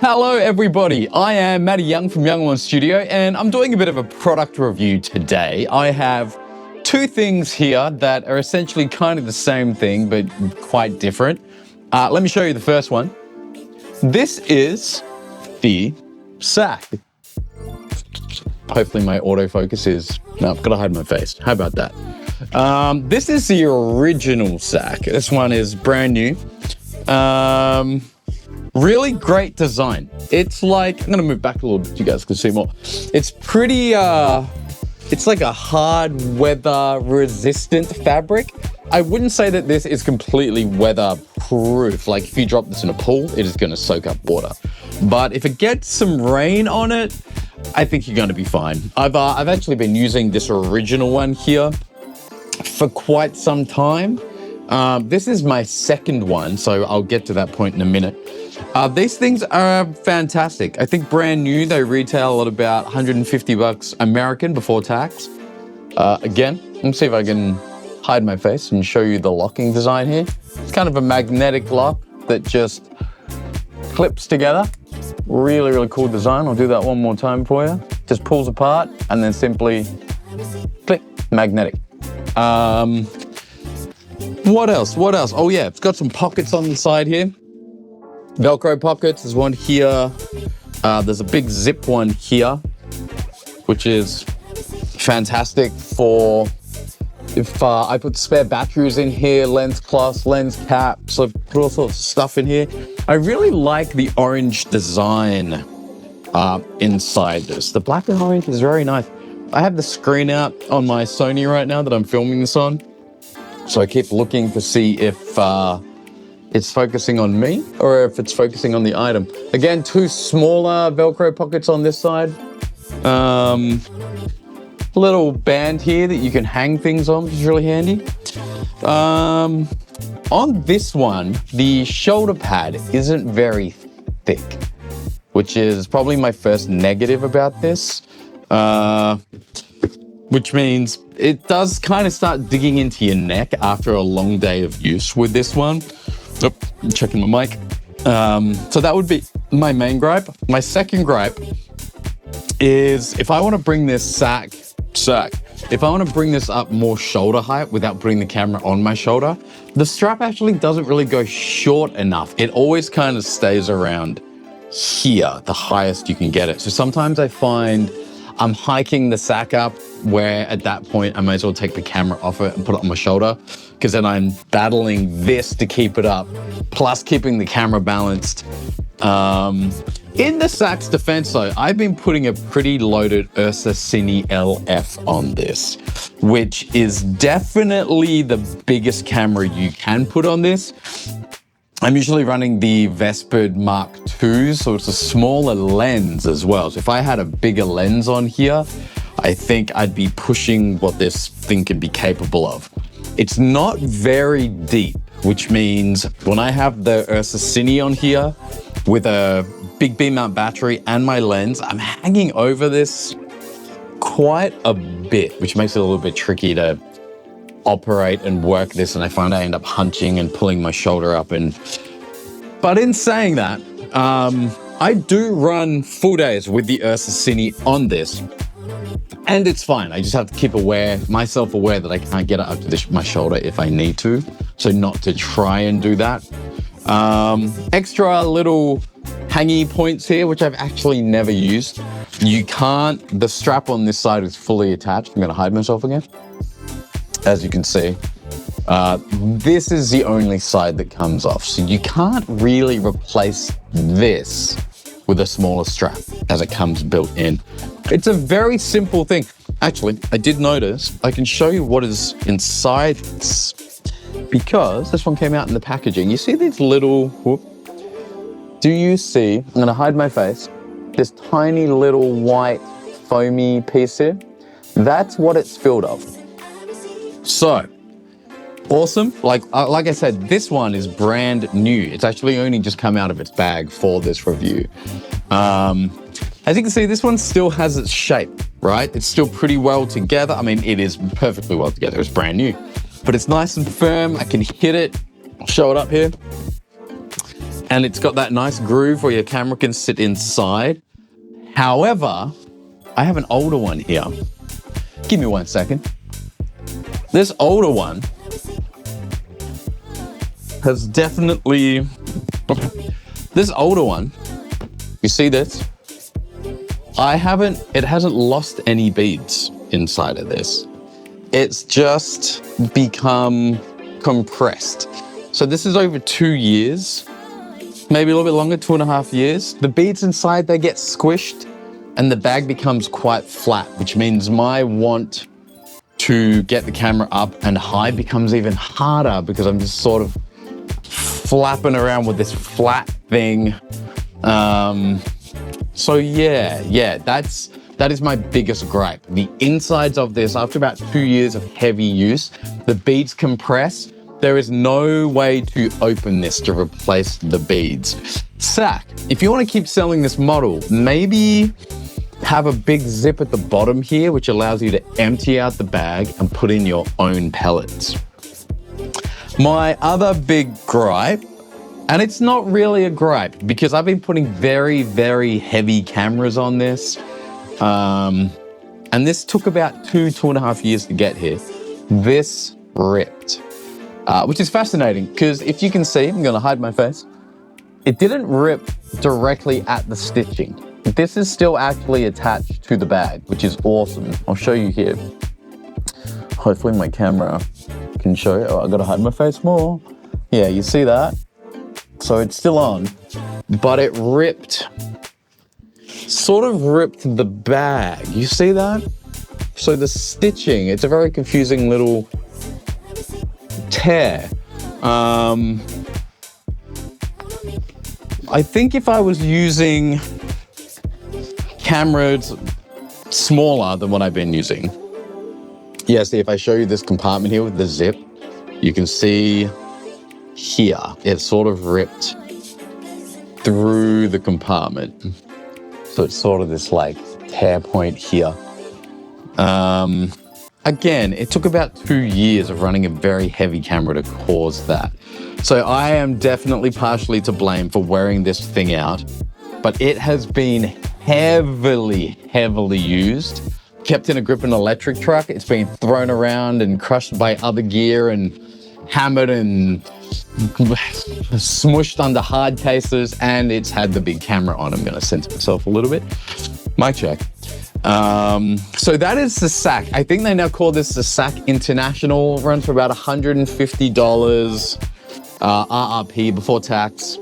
Hello everybody, I am Matty Young from Young One Studio and I'm doing a bit of a product review today. I have two things here that are essentially kind of the same thing but quite different. Let me show you the first one. This is the Sakk. Hopefully my autofocus is, no, I've got to hide my face. How about that? This is the original Sakk. This one is brand new. Really great design. It's like, I'm gonna move back a little bit so you guys can see more. It's pretty, it's like a hard weather resistant fabric. I wouldn't say that this is completely weatherproof. Like if you drop this in a pool, it is gonna soak up water. But if it gets some rain on it, I think you're gonna be fine. I've actually been using this original one here for quite some time. This is my second one, so I'll get to that point in a minute. These things are fantastic. I think brand new, they retail at about 150 bucks American before tax. Again, let me see if I can hide my face and show you the locking design here. It's kind of a magnetic lock that just clips together. Really, really cool design. I'll do that one more time for you. Just pulls apart and then simply click, magnetic. What else? Oh yeah, it's got some pockets on the side here. Velcro pockets, there's one here. There's a big zip one here, which is fantastic for if I put spare batteries in here, lens cloths, lens caps, I've put all sorts of stuff in here. I really like the orange design inside this. The black and orange is very nice. I have the screen out on my Sony right now that I'm filming this on. So I keep looking to see if it's focusing on me or if it's focusing on the item. Again, two smaller Velcro pockets on this side. Little band here that you can hang things on, which is really handy. On this one, the shoulder pad isn't very thick, which is probably my first negative about this. Which means it does kind of start digging into your neck after a long day of use with this one. Oh, I'm checking my mic. So that would be my main gripe. My second gripe is if I want to bring this Sakk, if I want to bring this up more shoulder height without putting the camera on my shoulder, the strap actually doesn't really go short enough. It always kind of stays around here, the highest you can get it. So sometimes I find I'm hiking the Sakk up where at that point I might as well take the camera off it and put it on my shoulder, because then I'm battling this to keep it up, plus keeping the camera balanced. In the Sakk's defense though, I've been putting a pretty loaded URSA Cine LF on this, which is definitely the biggest camera you can put on this. I'm usually running the Vespid Mark II, so it's a smaller lens as well. So if I had a bigger lens on here, I think I'd be pushing what this thing can be capable of. It's not very deep, which means when I have the URSA Cine on here with a big beam mount battery and my lens, I'm hanging over this quite a bit, which makes it a little bit tricky to operate and work this, and I find I end up hunching and pulling my shoulder up. But in saying that, I do run full days with the URSA Cine on this, and it's fine. I just have to keep myself aware that I can't get it up to my shoulder if I need to, so not to try and do that. Extra little hangy points here, which I've actually never used. The strap on this side is fully attached. I'm gonna hide myself again. As you can see, this is the only side that comes off. So you can't really replace this with a smaller strap as it comes built in. It's a very simple thing. Actually, I did notice, I can show you what is inside this, because this one came out in the packaging. You see these little, do you see, I'm gonna hide my face, this tiny little white foamy piece here? That's what it's filled of. So, awesome. Like I said, this one is brand new. It's actually only just come out of its bag for this review. As you can see, this one still has its shape, right? It's still pretty well together. I mean, it is perfectly well together. It's brand new, but it's nice and firm. I can hit it. I'll show it up here. and it's got that nice groove where your camera can sit inside. However, I have an older one here. Give me 1 second. This older one has definitely, this older one, you see this? It hasn't lost any beads inside of this. It's just become compressed. So this is over 2 years, maybe a little bit longer, 2.5 years. The beads inside, they get squished and the bag becomes quite flat, which means my want to get the camera up and high becomes even harder because I'm just sort of flapping around with this flat thing. So yeah, that is my biggest gripe. The insides of this, after about 2 years of heavy use, the beads compress. There is no way to open this to replace the beads. Sakk, if you want to keep selling this model, maybe have a big zip at the bottom here, which allows you to empty out the bag and put in your own pellets. My other big gripe, and it's not really a gripe because I've been putting very, very heavy cameras on this. And this took about 2.5 years to get here. This ripped, which is fascinating because if you can see, I'm gonna hide my face. It didn't rip directly at the stitching. This is still actually attached to the bag, which is awesome. I'll show you here. Hopefully my camera can show you. Oh, I gotta hide my face more. Yeah, you see that? So it's still on, but it ripped, sort of ripped the bag. You see that? So the stitching, it's a very confusing little tear. I think if I was using cameras smaller than what I've been using. Yeah, see, if I show you this compartment here with the zip, you can see here, it sort of ripped through the compartment. So it's sort of this like tear point here. Again, it took about 2 years of running a very heavy camera to cause that. So I am definitely partially to blame for wearing this thing out, but it has been heavily used. Kept in a grip in an electric truck. It's been thrown around and crushed by other gear and hammered and smushed under hard cases, and it's had the big camera on. I'm gonna censor myself a little bit. Mic check. So that is the Sakk. I think they now call this the Sakk International. Runs for about $150 RRP before tax.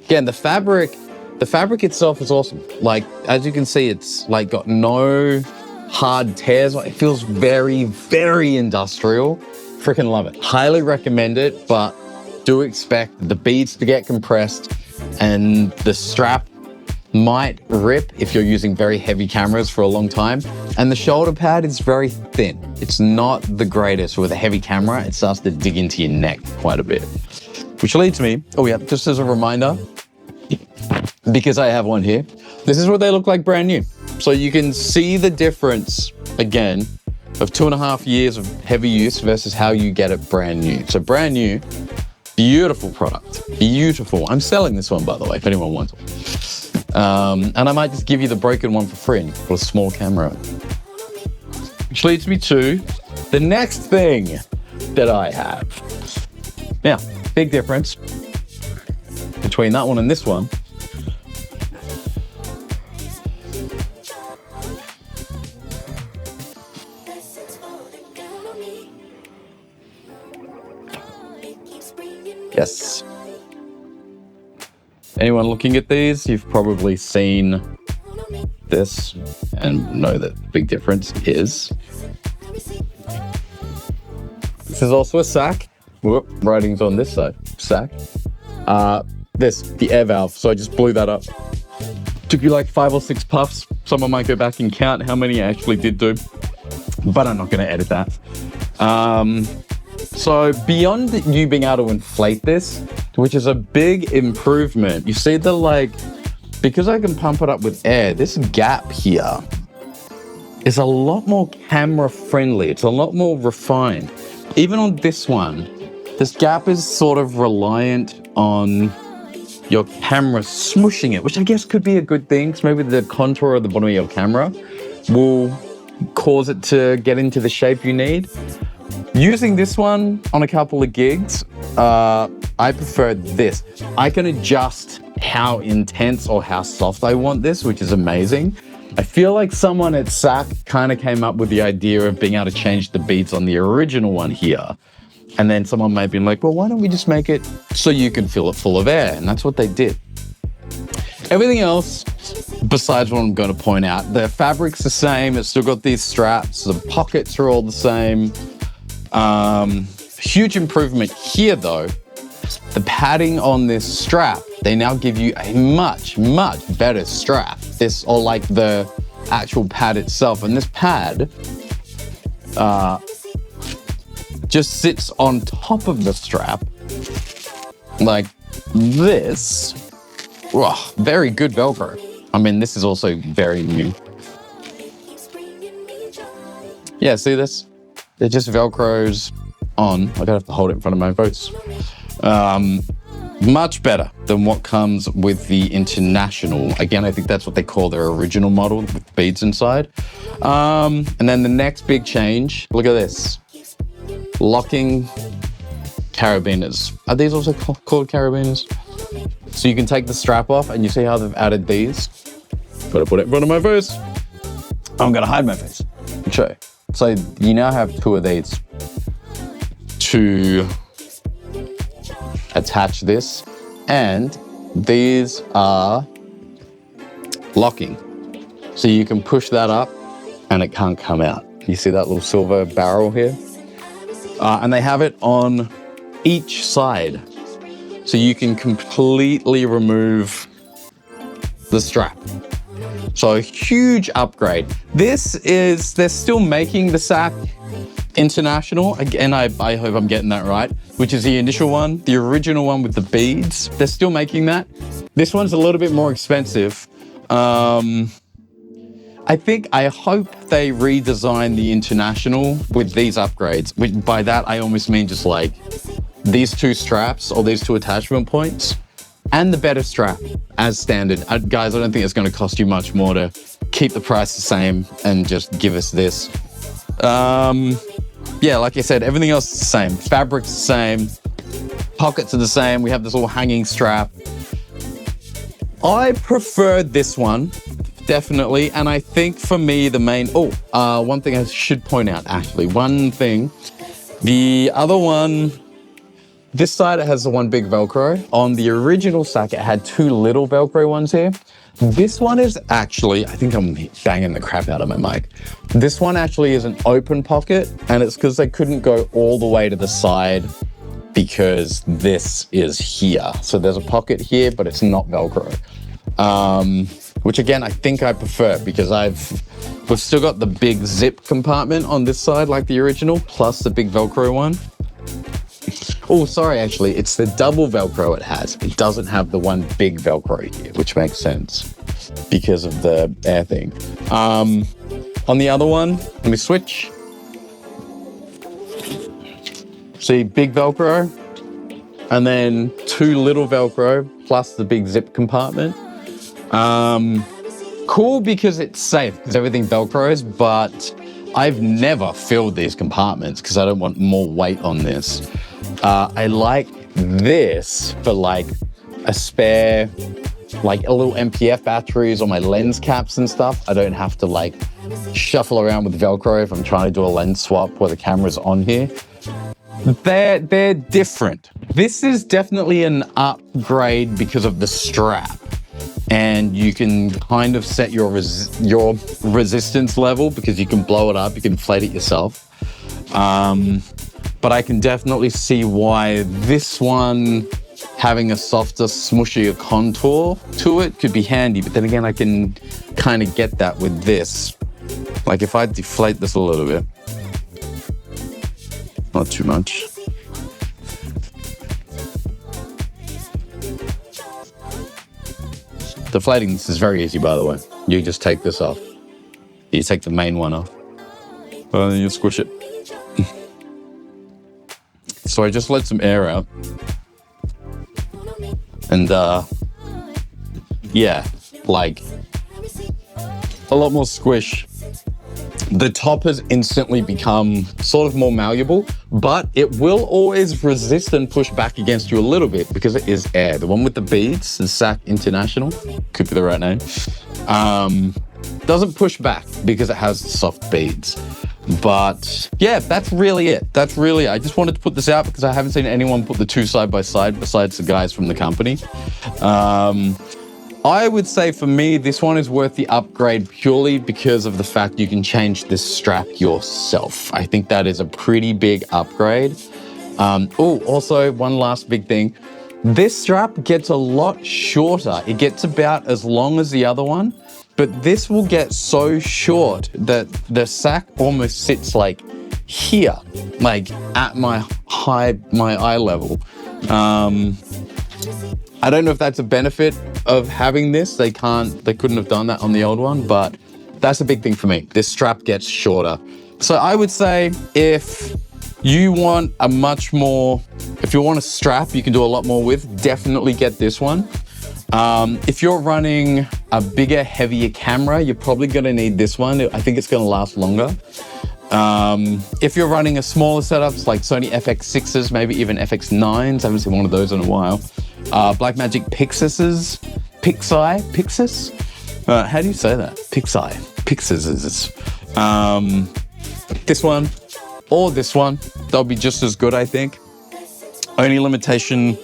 Again, the fabric itself is awesome. Like, as you can see, it's like got no hard tears. It feels very, very industrial. Freaking love it. Highly recommend it, but do expect the beads to get compressed and the strap might rip if you're using very heavy cameras for a long time. And the shoulder pad is very thin. It's not the greatest. With a heavy camera, it starts to dig into your neck quite a bit. Which leads me, oh yeah, just as a reminder, because I have one here, this is what they look like brand new. So you can see the difference, again, of 2.5 years of heavy use versus how you get it brand new. So brand new, beautiful product, beautiful. I'm selling this one, by the way, if anyone wants it. And I might just give you the broken one for free for a small camera. Which leads me to the next thing that I have. Now, big difference between that one and this one. Yes. Anyone looking at these, you've probably seen this and know that the big difference is. This is also a Sakk. Whoop, writing's on this side. Sakk. The air valve. So I just blew that up. Took you like 5 or 6 puffs. Someone might go back and count how many I actually did do, but I'm not going to edit that. So beyond you being able to inflate this, which is a big improvement, you see because I can pump it up with air, this gap here is a lot more camera friendly. It's a lot more refined. Even on this one, this gap is sort of reliant on your camera smushing it, which I guess could be a good thing, because maybe the contour of the bottom of your camera will cause it to get into the shape you need. Using this one on a couple of gigs, I prefer this. I can adjust how intense or how soft I want this, which is amazing. I feel like someone at Sakk kind of came up with the idea of being able to change the beats on the original one here. And then someone may have been like, well, why don't we just make it so you can fill it full of air? And that's what they did. Everything else, besides what I'm going to point out, the fabric's the same. It's still got these straps. The pockets are all the same. Huge improvement here, though. The padding on this strap, they now give you a much, much better strap. This, or like the actual pad itself. And this pad, just sits on top of the strap like this. Oh, very good Velcro. I mean, this is also very new. Yeah, see this? It just Velcros on. I gotta have to hold it in front of my face. Much better than what comes with the International. Again, I think that's what they call their original model with beads inside. And then the next big change, look at this. Locking carabiners. Are these also called carabiners? So you can take the strap off, and you see how they've added these? Gotta put it in front of my face. I'm gonna hide my face. I'll show you. So you now have two of these to attach this, and these are locking. So you can push that up and it can't come out. You see that little silver barrel here? And they have it on each side. So you can completely remove the strap. So a huge upgrade. This is, they're still making the Sakk International. Again, I hope I'm getting that right, which is the initial one, the original one with the beads. They're still making that. This one's a little bit more expensive. I hope they redesign the International with these upgrades. By that, I almost mean just like these two straps or these two attachment points and the better strap as standard. Guys, I don't think it's going to cost you much more to keep the price the same and just give us this. Yeah, like I said, everything else is the same. Fabric's the same. Pockets are the same. We have this little hanging strap. I prefer this one, definitely. And I think for me, the main... one thing I should point out, actually. One thing. The other one... This side, it has the one big Velcro. On the original Sakk, it had two little Velcro ones here. This one is actually, I think I'm banging the crap out of my mic. This one actually is an open pocket, and it's because they couldn't go all the way to the side because this is here. So there's a pocket here, but it's not Velcro. Which again, I think I prefer because we've still got the big zip compartment on this side like the original, plus the big Velcro one. Oh, sorry, actually, it's the double Velcro it has. It doesn't have the one big Velcro here, which makes sense because of the air thing. On the other one, let me switch. See, big Velcro, and then two little Velcro, plus the big zip compartment. Cool because it's safe, because everything Velcros, but I've never filled these compartments because I don't want more weight on this. I like this for like a spare, like a little MPF batteries or my lens caps and stuff. I don't have to like shuffle around with Velcro if I'm trying to do a lens swap where the camera's on here. They're different. This is definitely an upgrade because of the strap. And you can kind of set your resistance level because you can blow it up, you can inflate it yourself. But I can definitely see why this one, having a softer, smushier contour to it, could be handy. But then again, I can kind of get that with this. Like if I deflate this a little bit, not too much. Deflating this is very easy, by the way. You just take this off. You take the main one off. And then you squish it. So I just let some air out. And yeah, like a lot more squish. The top has instantly become sort of more malleable, but it will always resist and push back against you a little bit because it is air. The one with the beads, the Sakk International, could be the right name, doesn't push back because it has soft beads. But yeah, that's really it. That's really it. I just wanted to put this out because I haven't seen anyone put the two side by side besides the guys from the company. I would say for me, this one is worth the upgrade purely because of the fact you can change this strap yourself. I think that is a pretty big upgrade. Oh, also one last big thing. This strap gets a lot shorter. It gets about as long as the other one, but this will get so short that the Sakk almost sits like here, like at my eye level. I don't know if that's a benefit of having this. They couldn't have done that on the old one, but that's a big thing for me. This strap gets shorter. So I would say if you want if you want a strap you can do a lot more with, definitely get this one. If you're running a bigger, heavier camera, you're probably gonna need this one. I think it's gonna last longer. If you're running a smaller setups like Sony FX6s, maybe even FX9s, I haven't seen one of those in a while. Blackmagic Pixis. How do you say that? Pixis. This one or this one, they'll be just as good, I think. Only limitation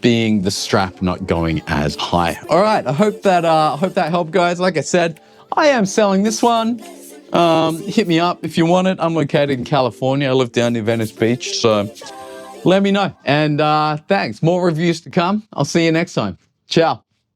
being the strap not going as high. All right, I hope that helped, guys. Like I said, I am selling this one. Hit me up if you want it. I'm located in California. I live down near Venice Beach, so let me know. And thanks. More reviews to come. I'll see you next time. Ciao.